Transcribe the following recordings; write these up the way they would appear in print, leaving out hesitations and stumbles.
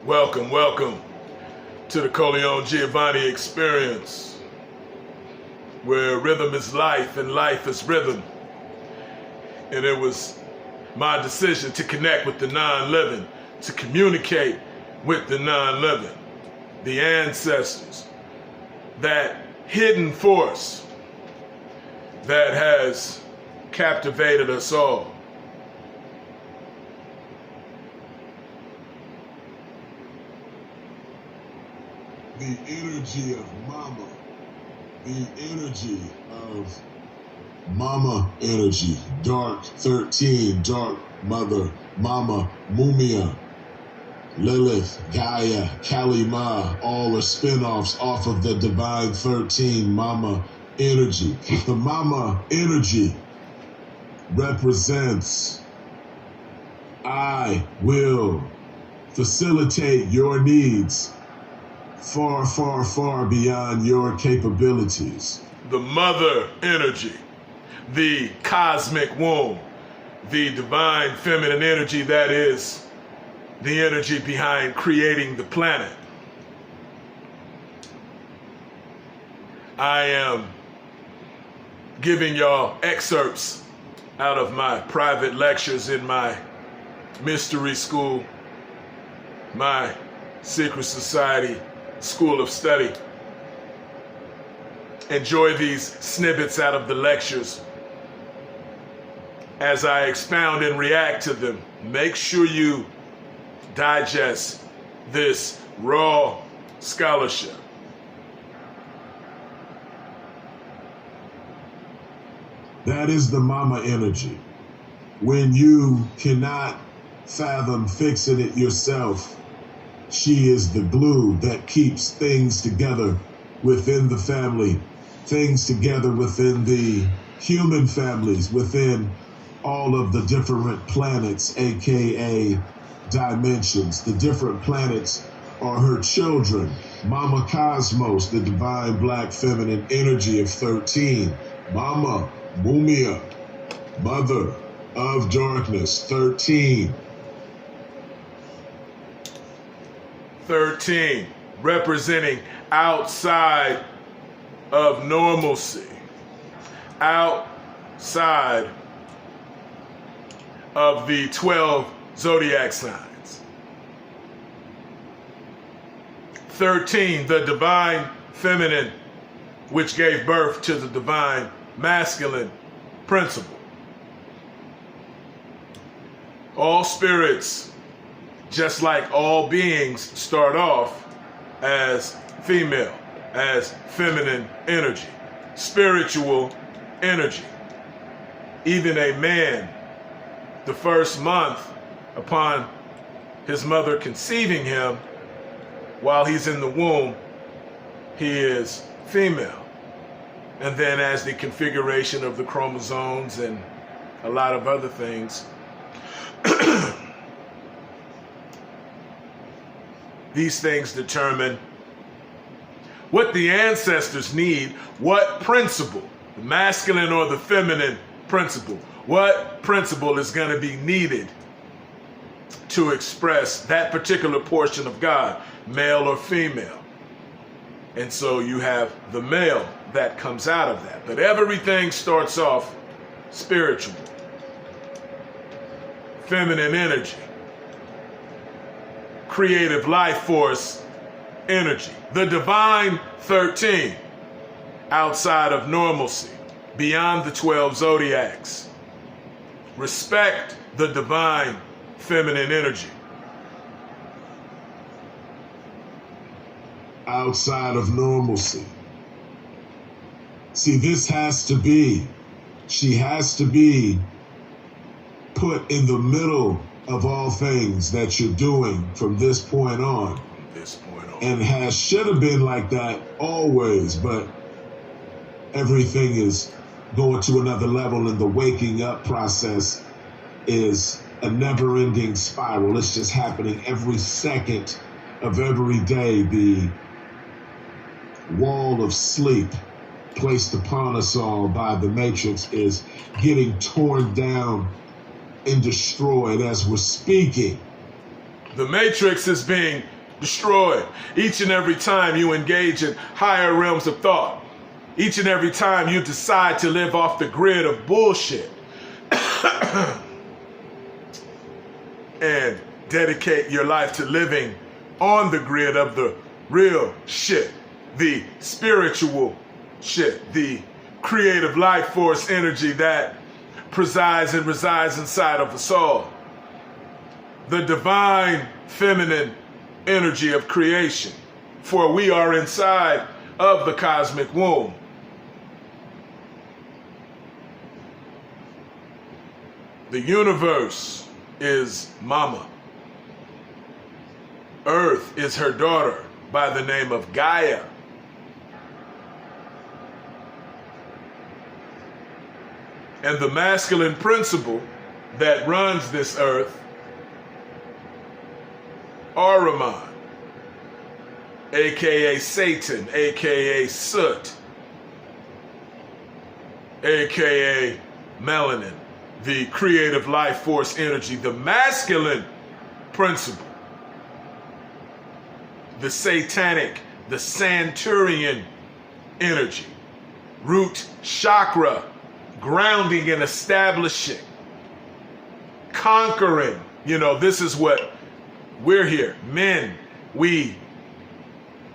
Welcome, welcome to the Korleonegiovonni experience, where rhythm is life and life is rhythm. And it was my decision to connect with the non-living, to communicate with the non-living, the ancestors, that hidden force that has captivated us all. The energy of Mama, the energy of Mama energy, Dark 13, Dark Mother, Mama, Mumia, Lilith, Gaia, Kali Ma, all are spin-offs off of the Divine 13 Mama energy. The Mama energy represents I will facilitate your needs far, far, far beyond your capabilities. The mother energy, the cosmic womb, the divine feminine energy that is the energy behind creating the planet. I am giving y'all excerpts out of my private lectures in my mystery school, my secret society school of study. Enjoy these snippets out of the lectures as I expound and react to them. Make sure you digest this raw scholarship. That is the Mama energy. When you cannot fathom fixing it yourself, she is the glue that keeps things together within the family, things together within the human families, within all of the different planets, aka dimensions. The different planets are her children. Mama Cosmos, the divine black feminine energy of 13. Mama Mumia, mother of darkness, 13. 13, representing outside of normalcy, outside of the 12 zodiac signs. 13, the divine feminine, which gave birth to the divine masculine principle. All spirits, just like all beings, start off as female, as feminine energy, spiritual energy. Even a man, the first month upon his mother conceiving him, while he's in the womb, he is female. And then as the configuration of the chromosomes and a lot of other things, these things determine what the ancestors need, what principle, the masculine or the feminine principle, what principle is going to be needed to express that particular portion of God, male or female. And so you have the male that comes out of that. But everything starts off spiritual, feminine energy, creative life force energy. The divine 13, outside of normalcy, beyond the 12 zodiacs. Respect the divine feminine energy. Outside of normalcy. See, this has to be, she has to be put in the middle of all things that you're doing from this point on. And should have been like that always, but everything is going to another level, and the waking up process is a never-ending spiral. It's just happening every second of every day. The wall of sleep placed upon us all by the Matrix is getting torn down and destroyed as we're speaking. The Matrix is being destroyed. Each and every time you engage in higher realms of thought, each and every time you decide to live off the grid of bullshit and dedicate your life to living on the grid of the real shit, the spiritual shit, the creative life force energy that presides and resides inside of us all, the divine feminine energy of creation, for we are inside of the cosmic womb. The universe is Mama. Earth is her daughter by the name of Gaia. And the masculine principle that runs this earth, Ahriman, aka Satan, aka Soot, aka Melanin, the creative life force energy, the masculine principle, the satanic, the Saturnian energy, root chakra, grounding and establishing, conquering. This is what we're here. Men, we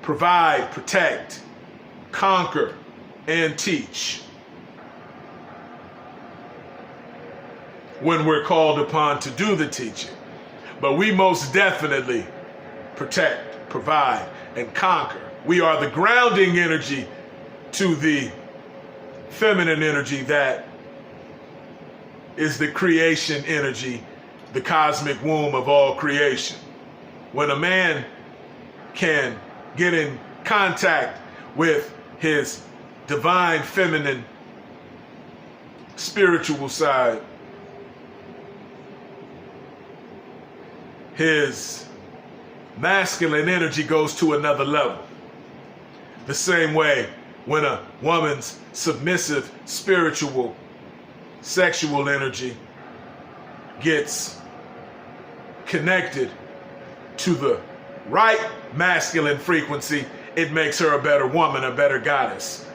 provide, protect, conquer, and teach when we're called upon to do the teaching. But we most definitely protect, provide, and conquer. We are the grounding energy to the feminine energy that is the creation energy, the cosmic womb of all creation. When a man can get in contact with his divine feminine spiritual side, his masculine energy goes to another level. The same way when a woman's submissive spiritual sexual energy gets connected to the right masculine frequency, it makes her a better woman, a better goddess.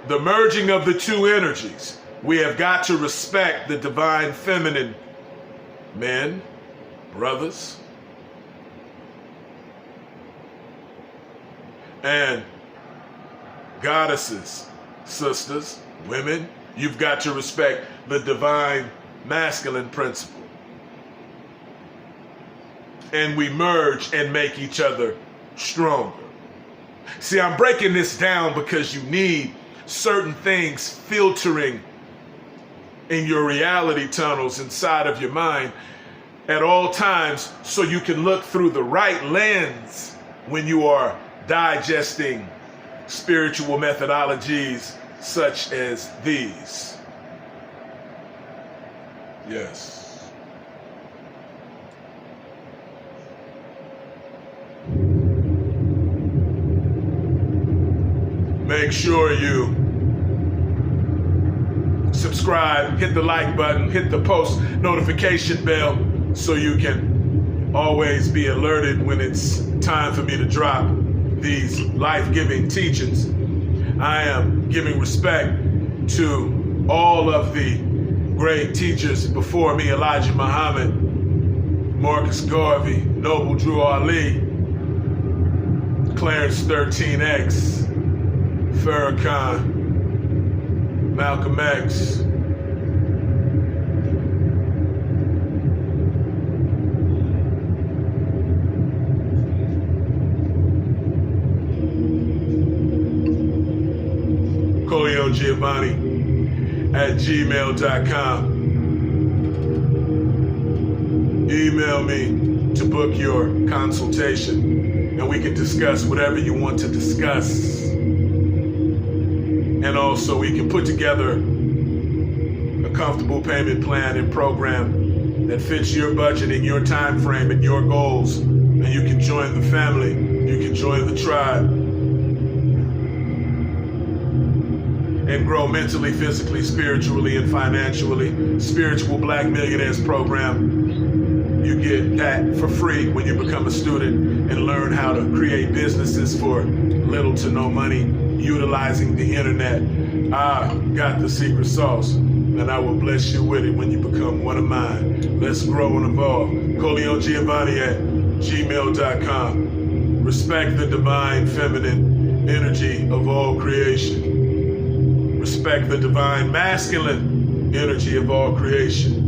The merging of the two energies, we have got to respect the divine feminine men, brothers, and goddesses, sisters, women. You've got to respect the divine masculine principle. And we merge and make each other stronger. See, I'm breaking this down because you need certain things filtering in your reality tunnels inside of your mind at all times so you can look through the right lens when you are digesting spiritual methodologies such as these. Yes. Make sure you subscribe, hit the like button, hit the post notification bell so you can always be alerted when it's time for me to drop these life-giving teachings. I am giving respect to all of the great teachers before me: Elijah Muhammad, Marcus Garvey, Noble Drew Ali, Clarence 13X, Farrakhan, Malcolm X, korleonegiovonni at gmail.com. Email me to book your consultation and we can discuss whatever you want to discuss. And also we can put together a comfortable payment plan and program that fits your budget and your time frame and your goals. And you can join the family, you can join the tribe, and grow mentally, physically, spiritually, and financially. Spiritual Black Millionaires Program. You get that for free when you become a student and learn how to create businesses for little to no money, utilizing the internet. I got the secret sauce, and I will bless you with it when you become one of mine. Let's grow and evolve. korleonegiovonni at gmail.com. Respect the divine feminine energy of all creation. Respect the divine masculine energy of all creation.